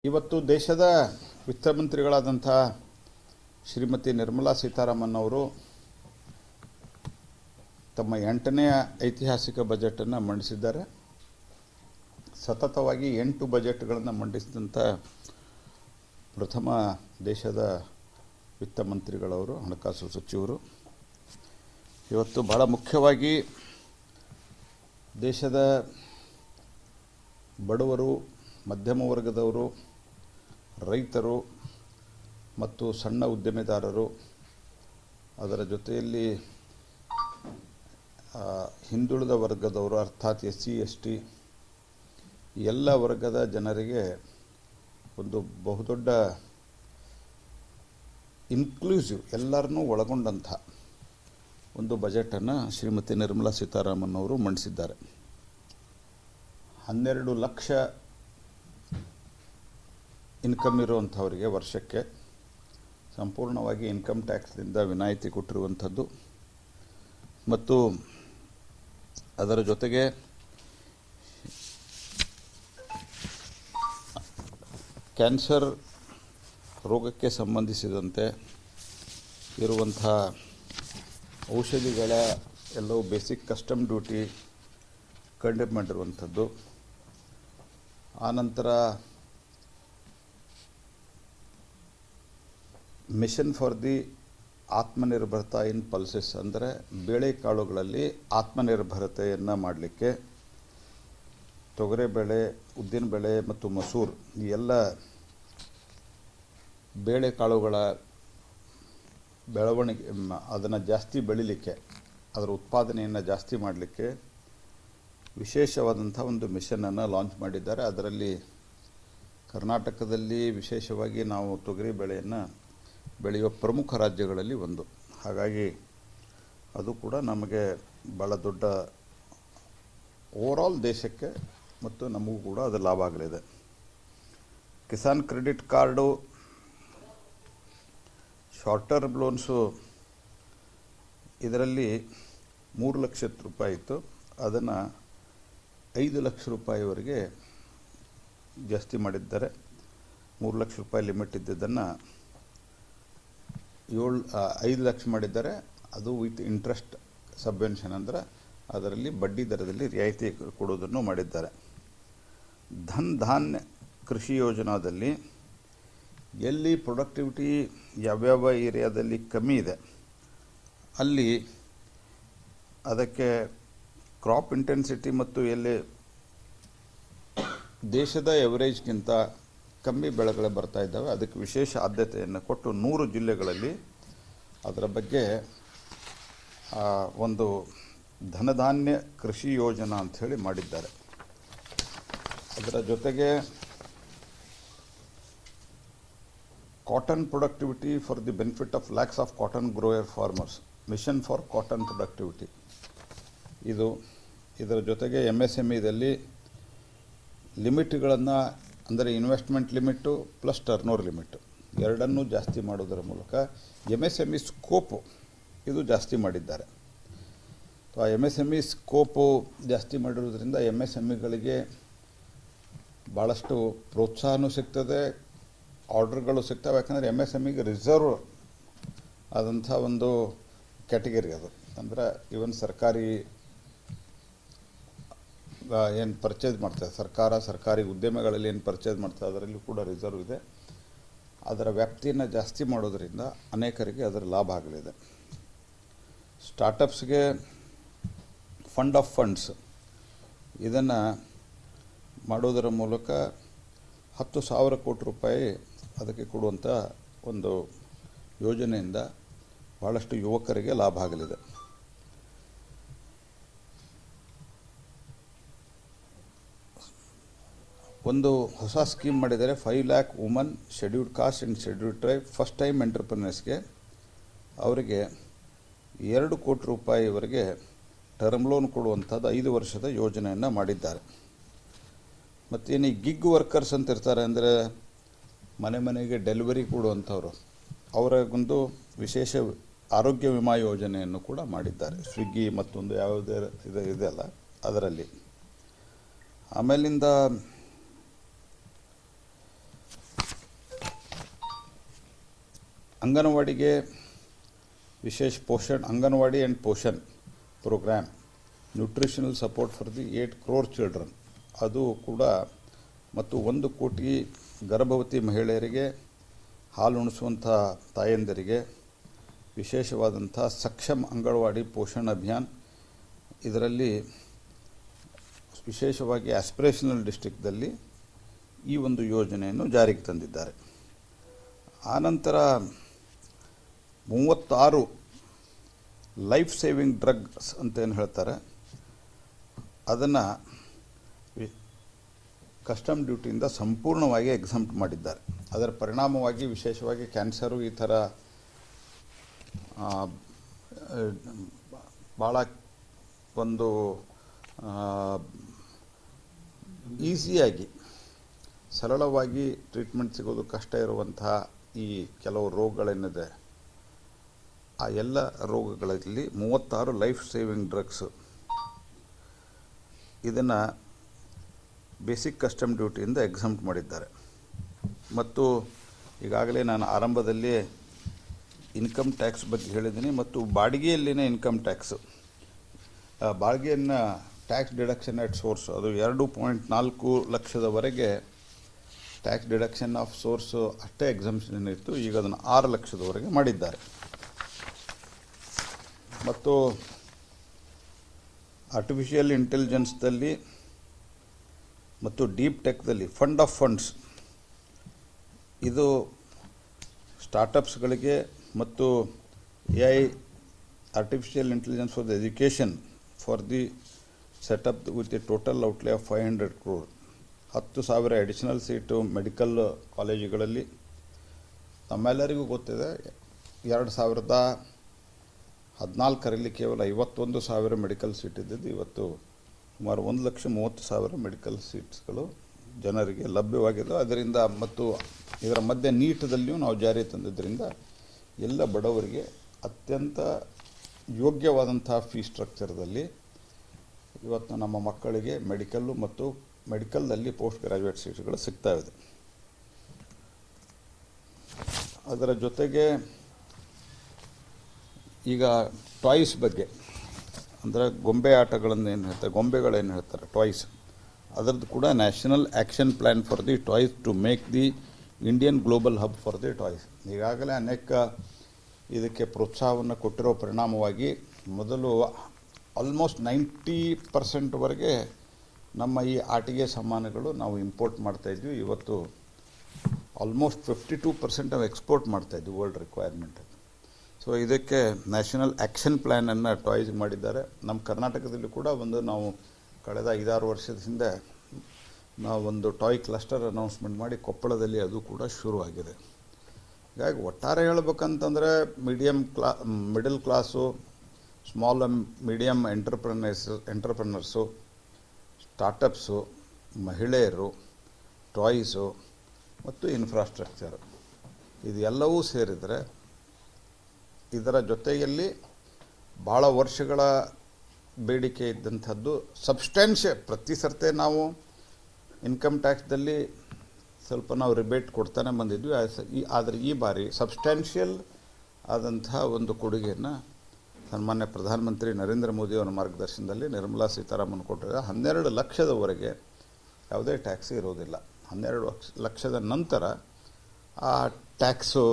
ಇವತ್ತು ದೇಶದ ವಿತ್ತ ಮಂತ್ರಿಗಳಾದಂಥ ಶ್ರೀಮತಿ ನಿರ್ಮಲಾ ಸೀತಾರಾಮನ್ ಅವರು ತಮ್ಮ 8ನೇ ಐತಿಹಾಸಿಕ ಬಜೆಟನ್ನು ಮಂಡಿಸಿದ್ದಾರೆ. ಸತತವಾಗಿ 8 ಬಜೆಟ್ಗಳನ್ನು ಮಂಡಿಸಿದಂಥ ಪ್ರಥಮ ದೇಶದ ವಿತ್ತ ಮಂತ್ರಿಗಳವರು, ಹಣಕಾಸು ಸಚಿವರು. ಇವತ್ತು ಬಹಳ ಮುಖ್ಯವಾಗಿ ದೇಶದ ಬಡವರು, ಮಧ್ಯಮ ವರ್ಗದವರು, ರೈತರು ಮತ್ತು ಸಣ್ಣ ಉದ್ಯಮೆದಾರರು, ಅದರ ಜೊತೆಯಲ್ಲಿ ಹಿಂದುಳಿದ ವರ್ಗದವರು ಅರ್ಥಾತ್ SC ST ಎಲ್ಲ ವರ್ಗದ ಜನರಿಗೆ ಒಂದು ಬಹುದೊಡ್ಡ ಇನ್ಕ್ಲೂಸಿವ್, ಎಲ್ಲರನ್ನೂ ಒಳಗೊಂಡಂಥ ಒಂದು ಬಜೆಟನ್ನು ಶ್ರೀಮತಿ ನಿರ್ಮಲಾ ಸೀತಾರಾಮನ್ ಅವರು ಮಂಡಿಸಿದ್ದಾರೆ. 12 ಲಕ್ಷ ಇನ್ಕಮ್ ಇರುವಂಥವರಿಗೆ ವರ್ಷಕ್ಕೆ ಸಂಪೂರ್ಣವಾಗಿ ಇನ್ಕಮ್ ಟ್ಯಾಕ್ಸ್ನಿಂದ ವಿನಾಯಿತಿ ಕೊಟ್ಟಿರುವಂಥದ್ದು ಮತ್ತು ಅದರ ಜೊತೆಗೆ ಕ್ಯಾನ್ಸರ್ ರೋಗಕ್ಕೆ ಸಂಬಂಧಿಸಿದಂತೆ ಇರುವಂಥ ಔಷಧಿಗಳ ಎಲ್ಲವೂ ಬೇಸಿಕ್ ಕಸ್ಟಮ್ ಡ್ಯೂಟಿ ಕಡಿಮೆ ಮಾಡಿರುವಂಥದ್ದು. ಆನಂತರ mission for the Aatmanirbharta in pulses, ಅಂದರೆ ಬೇಳೆಕಾಳುಗಳಲ್ಲಿ ಆತ್ಮನಿರ್ಭರತೆಯನ್ನು ಮಾಡಲಿಕ್ಕೆ ತೊಗರೆಬೇಳೆ, ಉದ್ದಿನಬೇಳೆ ಮತ್ತು ಮಸೂರ್ ಈ ಎಲ್ಲ ಬೇಳೆಕಾಳುಗಳ ಬೆಳವಣಿಗೆ, ಅದನ್ನು ಜಾಸ್ತಿ ಬೆಳಿಲಿಕ್ಕೆ, ಅದರ ಉತ್ಪಾದನೆಯನ್ನು ಜಾಸ್ತಿ ಮಾಡಲಿಕ್ಕೆ ವಿಶೇಷವಾದಂಥ ಒಂದು ಮಿಷನನ್ನು ಲಾಂಚ್ ಮಾಡಿದ್ದಾರೆ. ಅದರಲ್ಲಿ ಕರ್ನಾಟಕದಲ್ಲಿ ವಿಶೇಷವಾಗಿ ನಾವು ತೊಗರಿ ಬೆಳೆಯನ್ನು ಬೆಳೆಯುವ ಪ್ರಮುಖ ರಾಜ್ಯಗಳಲ್ಲಿ ಒಂದು. ಹಾಗಾಗಿ ಅದು ಕೂಡ ನಮಗೆ ಭಾಳ ದೊಡ್ಡ ಓವರಾಲ್ ದೇಶಕ್ಕೆ ಮತ್ತು ನಮಗೂ ಕೂಡ ಅದು ಲಾಭ ಆಗಲಿದೆ. Kisan credit card, short term loans ಇದರಲ್ಲಿ 3 ಲಕ್ಷ ರೂಪಾಯಿ ಇತ್ತು, ಅದನ್ನು 5 ಲಕ್ಷ ರೂಪಾಯಿವರೆಗೆ ಜಾಸ್ತಿ ಮಾಡಿದ್ದಾರೆ. 3 ಲಕ್ಷ ರೂಪಾಯಿ ಲಿಮಿಟ್ ಇದ್ದಿದ್ದನ್ನು 5 ಲಕ್ಷ ಮಾಡಿದ್ದಾರೆ. ಅದು ವಿತ್ ಇಂಟ್ರೆಸ್ಟ್ ಸಬ್ವೆನ್ಷನ್, ಅಂದರೆ ಅದರಲ್ಲಿ ಬಡ್ಡಿ ದರದಲ್ಲಿ ರಿಯಾಯಿತಿ ಕೊಡೋದನ್ನು ಮಾಡಿದ್ದಾರೆ. ಧನ್ ಧಾನ್ಯ ಕೃಷಿ ಯೋಜನಾದಲ್ಲಿ ಎಲ್ಲಿ ಪ್ರೊಡಕ್ಟಿವಿಟಿ ಯಾವ್ಯಾವ ಏರಿಯಾದಲ್ಲಿ ಕಮ್ಮಿ ಇದೆ ಅಲ್ಲಿ ಅದಕ್ಕೆ ಕ್ರಾಪ್ ಇಂಟೆನ್ಸಿಟಿ ಮತ್ತು ಎಲ್ಲಿ ದೇಶದ ಎವರೇಜ್ಗಿಂತ ಕಮ್ಮಿ ಬೆಳೆಗಳು ಬರ್ತಾ ಇದ್ದಾವೆ ಅದಕ್ಕೆ ವಿಶೇಷ ಆದ್ಯತೆಯನ್ನು ಕೊಟ್ಟು 100 ಜಿಲ್ಲೆಗಳಲ್ಲಿ ಅದರ ಬಗ್ಗೆ ಒಂದು ಧನಧಾನ್ಯ ಕೃಷಿ ಯೋಜನಾ ಅಂಥೇಳಿ ಮಾಡಿದ್ದಾರೆ. ಅದರ ಜೊತೆಗೆ cotton productivity for the benefit of lakhs of cotton grower farmers, mission for cotton productivity ಇದರ ಜೊತೆಗೆ MSMEದಲ್ಲಿ ಲಿಮಿಟ್ಗಳನ್ನು, ಅಂದರೆ investment limit plus turnover limit ಎರಡನ್ನೂ ಜಾಸ್ತಿ ಮಾಡೋದರ ಮೂಲಕ MSME ಸ್ಕೋಪು ಇದು ಜಾಸ್ತಿ ಮಾಡಿದ್ದಾರೆ. ಆ MSME ಸ್ಕೋಪು ಜಾಸ್ತಿ ಮಾಡಿರೋದ್ರಿಂದ MSMEಗಳಿಗೆ ಭಾಳಷ್ಟು ಪ್ರೋತ್ಸಾಹನೂ ಸಿಗ್ತದೆ, ಆರ್ಡರ್ಗಳು ಸಿಗ್ತವೆ. ಯಾಕಂದರೆ MSMEಗೆ ರಿಸರ್ವ್ ಆದಂಥ ಒಂದು ಕ್ಯಾಟಗರಿ ಅದು. ಅಂದರೆ ಇವನ್ ಸರ್ಕಾರಿ ಏನು ಪರ್ಚೇಸ್ ಮಾಡ್ತಾರೆ, ಸರ್ಕಾರಿ ಉದ್ಯಮಗಳಲ್ಲಿ ಏನು ಪರ್ಚೇಸ್ ಮಾಡ್ತಾರೆ ಅದರಲ್ಲಿ ಕೂಡ ರಿಸರ್ವ್ ಇದೆ. ಅದರ ವ್ಯಾಪ್ತಿಯನ್ನು ಜಾಸ್ತಿ ಮಾಡೋದರಿಂದ ಅನೇಕರಿಗೆ ಅದರ ಲಾಭ ಆಗಲಿದೆ. ಸ್ಟಾರ್ಟಪ್ಸ್ಗೆ ಫಂಡ್ ಆಫ್ ಫಂಡ್ಸ್ ಇದನ್ನು ಮಾಡೋದರ ಮೂಲಕ 10,000 ಕೋಟಿ ರೂಪಾಯಿ ಅದಕ್ಕೆ ಕೊಡುವಂಥ ಒಂದು ಯೋಜನೆಯಿಂದ ಭಾಳಷ್ಟು ಯುವಕರಿಗೆ ಲಾಭ ಆಗಲಿದೆ. ಒಂದು ಹೊಸ ಸ್ಕೀಮ್ ಮಾಡಿದ್ದಾರೆ, 5 lakh woman, scheduled caste and scheduled tribe first time ಎಂಟರ್ಪ್ರಿನರ್ಸ್ಗೆ ಅವರಿಗೆ 2 ಕೋಟಿ ರೂಪಾಯಿವರೆಗೆ ಟರ್ಮ್ ಲೋನ್ ಕೊಡುವಂಥದ್ದು 5 ವರ್ಷದ ಯೋಜನೆಯನ್ನು ಮಾಡಿದ್ದಾರೆ. ಮತ್ತೇನು ಈ ಗಿಗ್ ವರ್ಕರ್ಸ್ ಅಂತ ಇರ್ತಾರೆ, ಅಂದರೆ ಮನೆಗೆ ಡೆಲಿವರಿ ಕೊಡುವಂಥವ್ರು, ಅವರಿಗೊಂದು ವಿಶೇಷ ಆರೋಗ್ಯ ವಿಮಾ ಯೋಜನೆಯನ್ನು ಕೂಡ ಮಾಡಿದ್ದಾರೆ. ಸ್ವಿಗ್ಗಿ ಮತ್ತೊಂದು ಯಾವುದೇ ಇದೆಯಲ್ಲ ಅದರಲ್ಲಿ. ಆಮೇಲಿಂದ ಅಂಗನವಾಡಿಗೆ ವಿಶೇಷ Poshan anganwadi and Poshan program nutritional support for the 8 crore children ಅದು ಕೂಡ ಮತ್ತು 1 ಕೋಟಿ ಗರ್ಭವತಿ ಮಹಿಳೆಯರಿಗೆ ಹಾಲು ಉಣಿಸುವಂಥ ತಾಯಂದಿರಿಗೆ ವಿಶೇಷವಾದಂಥ ಸಕ್ಷಮ್ ಅಂಗನವಾಡಿ ಪೋಷಣ್ ಅಭಿಯಾನ್ ಇದರಲ್ಲಿ ವಿಶೇಷವಾಗಿ ಆಸ್ಪಿರೇಷನಲ್ ಡಿಸ್ಟ್ರಿಕ್ಟ್ದಲ್ಲಿ ಈ ಒಂದು ಯೋಜನೆಯನ್ನು ಜಾರಿಗೆ ತಂದಿದ್ದಾರೆ. ಆನಂತರ 36 ಲೈಫ್ ಸೇವಿಂಗ್ ಡ್ರಗ್ಸ್ ಅಂತ ಏನು ಹೇಳ್ತಾರೆ ಅದನ್ನು ಕಸ್ಟಮ್ ಡ್ಯೂಟಿಯಿಂದ ಸಂಪೂರ್ಣವಾಗಿ ಎಕ್ಸಂಪ್ಟ್ ಮಾಡಿದ್ದಾರೆ. ಅದರ ಪರಿಣಾಮವಾಗಿ ವಿಶೇಷವಾಗಿ ಕ್ಯಾನ್ಸರು ಈ ಥರ ಭಾಳ ಒಂದು ಈಸಿಯಾಗಿ ಸರಳವಾಗಿ ಟ್ರೀಟ್ಮೆಂಟ್ ಸಿಗೋದು ಕಷ್ಟ ಇರುವಂತಹ ಈ ಕೆಲವು ರೋಗಗಳೇನಿದೆ ಆ ಎಲ್ಲ ರೋಗಗಳಲ್ಲಿ 36 ಲೈಫ್ ಸೇವಿಂಗ್ ಡ್ರಗ್ಸ್ ಇದನ್ನು ಬೇಸಿಕ್ ಕಸ್ಟಮ್ ಡ್ಯೂಟಿಯಿಂದ ಎಕ್ಸಂಪ್ಟ್ ಮಾಡಿದ್ದಾರೆ. ಮತ್ತು ಈಗಾಗಲೇ ನಾನು ಆರಂಭದಲ್ಲಿ ಇನ್ಕಮ್ ಟ್ಯಾಕ್ಸ್ ಬಗ್ಗೆ ಹೇಳಿದ್ದೀನಿ ಮತ್ತು ಬಾಡಿಗೆಯಲ್ಲಿನ ಇನ್ಕಮ್ ಟ್ಯಾಕ್ಸು ಬಾಡಿಗೆಯನ್ನು ಟ್ಯಾಕ್ಸ್ ಡಿಡಕ್ಷನ್ ಎಟ್ ಸೋರ್ಸ್ ಅದು 2.4 ಲಕ್ಷದವರೆಗೆ ಟ್ಯಾಕ್ಸ್ ಡಿಡಕ್ಷನ್ ಆಫ್ ಸೋರ್ಸು ಅಷ್ಟೇ ಎಕ್ಸಂಪ್ಷನ್ ಇತ್ತು. ಈಗ ಅದನ್ನು 6 ಲಕ್ಷದವರೆಗೆ ಮಾಡಿದ್ದಾರೆ. ಮತ್ತು ಆರ್ಟಿಫಿಷಿಯಲ್ ಇಂಟೆಲಿಜೆನ್ಸ್ದಲ್ಲಿ ಮತ್ತು ಡೀಪ್ ಟೆಕ್ದಲ್ಲಿ ಫಂಡ್ ಆಫ್ ಫಂಡ್ಸ್ ಇದು ಸ್ಟಾರ್ಟಪ್ಸ್ಗಳಿಗೆ ಮತ್ತು AI artificial intelligence for the education for the setup with A total ಔಟ್ಲೇ of 500 crore 10,000 additional seat medical ಕಾಲೇಜುಗಳಲ್ಲಿ. ನಮ್ಮೆಲ್ಲರಿಗೂ ಗೊತ್ತಿದೆ 2014ರಲ್ಲಿ ಕೇವಲ 51,000 ಮೆಡಿಕಲ್ ಸೀಟ್ ಇದ್ದಿದ್ದು ಇವತ್ತು ಸುಮಾರು 1,30,000 ಮೆಡಿಕಲ್ ಸೀಟ್ಸ್ಗಳು ಜನರಿಗೆ ಲಭ್ಯವಾಗಿದೆ. ಅದರಿಂದ ಮತ್ತು ಇದರ ಮಧ್ಯೆ ನೀಟದಲ್ಲಿಯೂ ನಾವು ಜಾರಿ ತಂದಿದ್ದರಿಂದ ಎಲ್ಲ ಬಡವರಿಗೆ ಅತ್ಯಂತ ಯೋಗ್ಯವಾದಂಥ ಫೀ ಸ್ಟ್ರಕ್ಚರ್ದಲ್ಲಿ ಇವತ್ತು ನಮ್ಮ ಮಕ್ಕಳಿಗೆ ಮೆಡಿಕಲ್ಲು ಮತ್ತು ಮೆಡಿಕಲ್ನಲ್ಲಿ ಪೋಸ್ಟ್ ಗ್ರ್ಯಾಜುಯೇಟ್ ಸೀಟ್ಗಳು ಸಿಗ್ತಾ ಇದೆ. ಅದರ ಜೊತೆಗೆ ಈಗ ಟಾಯ್ಸ್ ಬಗ್ಗೆ ಅಂದರೆ ಗೊಂಬೆ ಆಟಗಳನ್ನು ಏನು ಹೇಳ್ತಾರೆ ಗೊಂಬೆಗಳೇನು ಹೇಳ್ತಾರೆ ಟಾಯ್ಸ್ ಅದರದ್ದು ಕೂಡ national action plan for the toys to make the Indian global hub for the toys ಈಗಾಗಲೇ ಅನೇಕ ಇದಕ್ಕೆ ಪ್ರೋತ್ಸಾಹವನ್ನು ಕೊಟ್ಟಿರೋ ಪರಿಣಾಮವಾಗಿ ಮೊದಲು ಆಲ್ಮೋಸ್ಟ್ 90% ನಮ್ಮ ಈ ಆಟಿಕೆ ಸಾಮಾನುಗಳು ನಾವು ಇಂಪೋರ್ಟ್ ಮಾಡ್ತಾಯಿದ್ವಿ. ಇವತ್ತು ಆಲ್ಮೋಸ್ಟ್ 52% ನಾವು ಎಕ್ಸ್ಪೋರ್ಟ್ ಮಾಡ್ತಾಯಿದ್ವಿ ವರ್ಲ್ಡ್ ರಿಕ್ವೈರ್ಮೆಂಟ್. ಸೊ ಇದಕ್ಕೆ ನ್ಯಾಷನಲ್ ಆ್ಯಕ್ಷನ್ ಪ್ಲ್ಯಾನನ್ನು ಟಾಯ್ಸ್ ಮಾಡಿದ್ದಾರೆ. ನಮ್ಮ ಕರ್ನಾಟಕದಲ್ಲಿ ಕೂಡ ನಾವು ಕಳೆದ 5-6 ವರ್ಷದ ಹಿಂದೆ ನಾವೊಂದು ಟಾಯ್ ಕ್ಲಸ್ಟರ್ ಅನೌನ್ಸ್ಮೆಂಟ್ ಮಾಡಿ ಕೊಪ್ಪಳದಲ್ಲಿ ಅದು ಕೂಡ ಶುರುವಾಗಿದೆ. ಹೀಗಾಗಿ ಒಟ್ಟಾರೆ ಹೇಳ್ಬೇಕಂತಂದರೆ middle class small medium ಎಂಟರ್ಪ್ರನರ್ಸು startups ಮಹಿಳೆಯರು ಟಾಯ್ಸು ಮತ್ತು ಇನ್ಫ್ರಾಸ್ಟ್ರಕ್ಚರ್ ಇದೆಲ್ಲವೂ ಸೇರಿದರೆ ಇದರ ಜೊತೆಯಲ್ಲಿ ಭಾಳ ವರ್ಷಗಳ ಬೇಡಿಕೆ ಇದ್ದಂಥದ್ದು ಪ್ರತಿ ಸರ್ತೆ ನಾವು ಇನ್ಕಮ್ ಟ್ಯಾಕ್ಸ್ದಲ್ಲಿ ಸ್ವಲ್ಪ ನಾವು ರಿಬೇಟ್ ಕೊಡ್ತಾನೆ ಬಂದಿದ್ವಿ. ಆದರೆ ಈ ಬಾರಿ ಸಬ್ಸ್ಟ್ಯಾನ್ಷಿಯಲ್ ಆದಂತಹ ಒಂದು ಕೊಡುಗೆಯನ್ನು ಸನ್ಮಾನ್ಯ ಪ್ರಧಾನಮಂತ್ರಿ ನರೇಂದ್ರ ಮೋದಿ ಅವರ ಮಾರ್ಗದರ್ಶನದಲ್ಲಿ ನಿರ್ಮಲಾ ಸೀತಾರಾಮನ್ ಕೊಟ್ಟಿದ್ದಾರೆ. 12 ಲಕ್ಷದವರೆಗೆ ಯಾವುದೇ ಟ್ಯಾಕ್ಸ್ ಇರೋದಿಲ್ಲ. 12 ಲಕ್ಷದ ನಂತರ ಆ ಟ್ಯಾಕ್ಸು